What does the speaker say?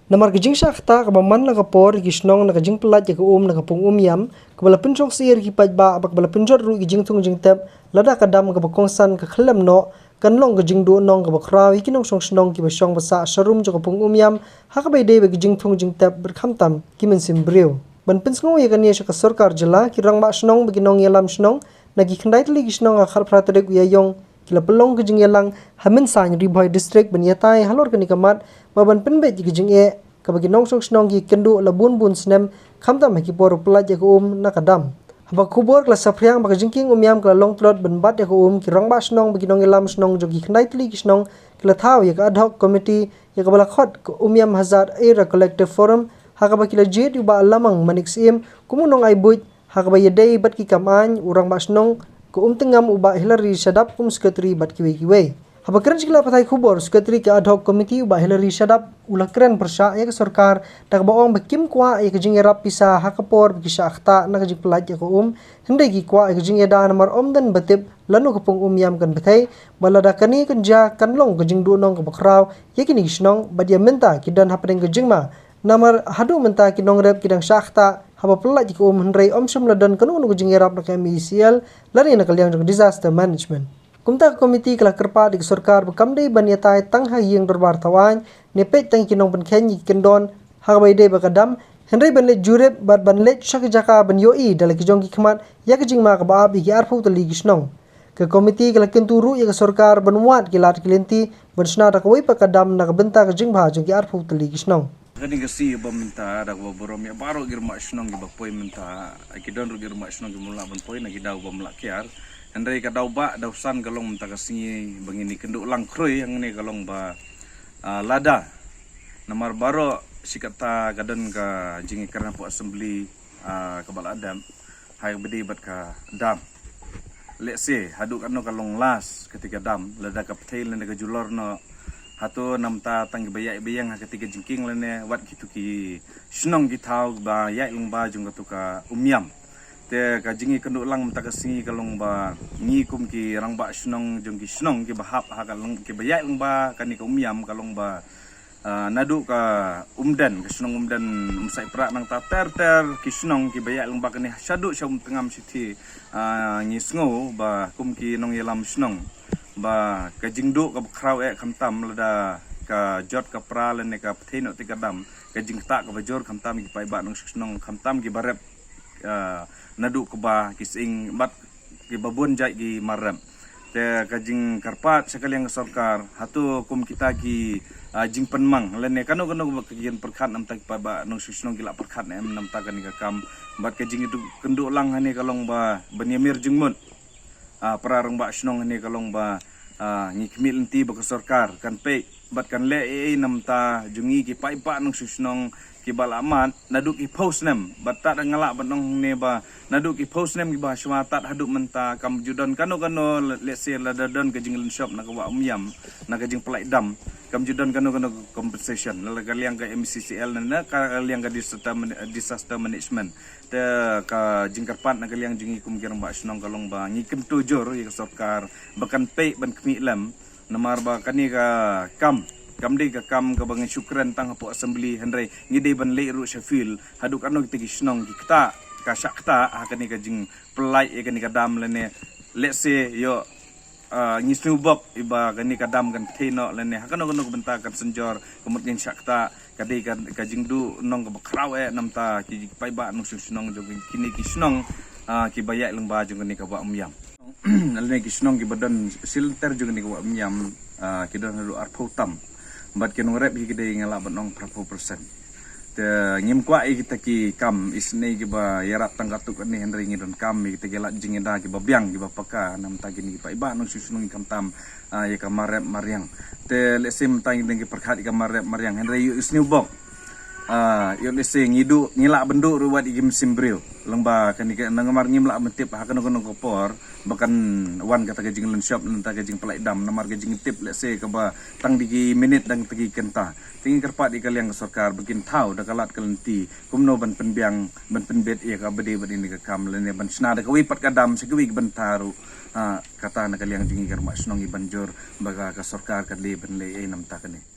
Namar gajing syakta kabaman la kapor gisnong na gajing pelat ya na kapung yam kabala pencok sir ki pajba abak bala penjot ru gijing tung jing tep lada kadam ka bakongsan ka khlem no kanlong gajing do nong ka bakraw ikinong song snong ki basong basa sharum jo kapung yam hakabai de ba gijing tung jing tep berkhamtam kimen simbriu ban pensngo ya kania ka sarkar jela ki rang ba snong beginong yalam snong nagi khandai tli gisnong akhar pratere ya yong kila pelong gejing yelang hamen sang riboy district benyatai halor kani kamat baban penbe gejing e kabagi nongsong snong gi kendu labun bun snem khamta ma ki por plat ya nakadam haba kubor kla sapriang ba jingking yam kla long plot ben bat ya ki rangba snong bagi nong yelam snong jogi khnai tli ki snong kila thaw ya ad hoc committee ya kabala khot yam hazard era collective forum hakaba kila jet yu ba lamang manik sim kumunong ai buit hakaba ya dei bat ki kaman urang ba snong tengam uba Hillary Shadap sekretari bat kiwe haba keren sikla patai kubor sekretari ke ad hoc committee uba Hillary Shadap ula keren persya ya ke sarkar dak baong bekim kwa ya ke jing rap pisa hakapor kisah akhta na kajing pelat ya hendai gi kwa ya ke jing da namar dan batib lanu kapung yam kan batai balada kani kenja kanlong ke jing dunong ke bakraw ya kini gisnong badia menta kidan hapeng ke jing ma namar hadu menta kinong rep kidang syakta haba pelat jika hendrai sum ladan kanu nu jing rap na KMCL lari na kalyang jong disaster management kumta komiti kala kerpa di sarkar bekamdei banyatai tangha yang dorbar tawan nepet tang kinong ban khenyi kendon hagabai de bakadam hendrai banle jurep bat banle shakjaka ban yoi dalaki jong ki khmat yak jing ma ka ba bi ki arfu tali gisnong ke komiti kala kenturu ya sarkar banwat kilat kilenti bansna da koi pakadam na benta ka jing bha jong ki arfu tali gisnong kani kasi ba minta da ba borom ya baro girma snong gi ba poi minta akidon ru girma snong gi mula ban poi na gi daw ba mula kiar andai ka daw ba daw san kalong minta kasi bangini kenduk lang kroi yang ni kalong ba lada namar baro sikata gadon ka jingi karna po assembly ka bal adam hay bedi bat ka dam let's say haduk ano kalong las ketika dam lada ka ptail na ka julor no hato namta tang bayak bayang ketika jingking lene wat gitu ki snong gitau ba yak lung ba jung ka umyam te ka jingi kenduk lang mta ka singi kalong ba ngi kum ki rang ba snong jung ki snong ki bahap ha kalong ki bayak lung ba kani ka umyam kalong ba nadu ka umdan ka snong umdan umsai prak nang ta ter ki snong ki bayak lung ba kani syadu syam tengam siti ngi sngo ba kum ki nong yelam snong ba ka jingdu ka kraw khamtam lada ka jot ka pral ne ka ptheno ti kadam ka jingta ka bajor khamtam ki pai ba nong snong khamtam ki barep nadu ka ba kising bat ki babun jai ki maram te ka jing karpat sekali yang sarkar hatu kum kita ki jing penmang lene kanu ba kian perkhat nam tak pa ba nong snong ki la perkhat em nam ta kan ka kam bat ka jing itu kendu lang hani kalong ba banyamir jingmun perarang ba snong ni kalong ba ngikmil enti ba sarkar kan pe bat kan le namta jungi ki pai pa nong snong ki balaman naduk ki post nem bat ta ngala banong ne ba naduk ki post nem ki ba shwatat haduk menta kam judon kano let's say la dadon ka jinglen shop na ka wa umyam na ka jing pelai dam kam judon kano compensation la kaliang ka MCCL na kaliang ka disaster management te ka jingkarpat na kaliang jingi kumkirang ba snong kalong ba ngikem tujur ya sarkar bakan pe ban kmilam namar ba kani ka kamdi ka kam ka bang syukran tang po assembly hendrai ngide ban le ru shafil haduk ano kita snong kita ka syakta kani ka jing pelai ya kani ka dam lene let's say yo ngisnubok iba kani ka dam kan theno lene hakano benta kan senjor kemudian syakta kadi ka jingdu nong ka bakraw namta ki pai ba nong snong jong kini ki snong ki bayak leng ba jong ni ka ba umyam nalne ki snong ki badan silter jong ni ka ba umyam ki don lu arphotam bat ki nong rep ki de ngala banong 40% te ngim kwa kita ki kam isne ki ba yarap tangkatuk ni hendri ngidon kam kita gelak jingeda ki babyang ki bapaka namta ki ni pai ba nong snong kam tam ya kamarep mariang te lesim tang dengan perkhat kamarep mariang hendri isne bok yo lese ngidu ngilak bendu ruwat igim simbril lengba kan nangamar ngimlak mentip hakan kono kopor bahkan wan kata gajing len shop nenta gajing pelai dam namar gajing tip lese ka ba tang digi minit dang tegi kenta tingi kerpat di kaliang sarkar bikin tau da kalat kelenti kumno ban penbiang ban penbet ya ka bede bede ni ka kam lene ban sna da kawi pat kadam segawi bentaru kata na kaliang jingi kerma snongi banjur baga ka sarkar kadle ban le nam takane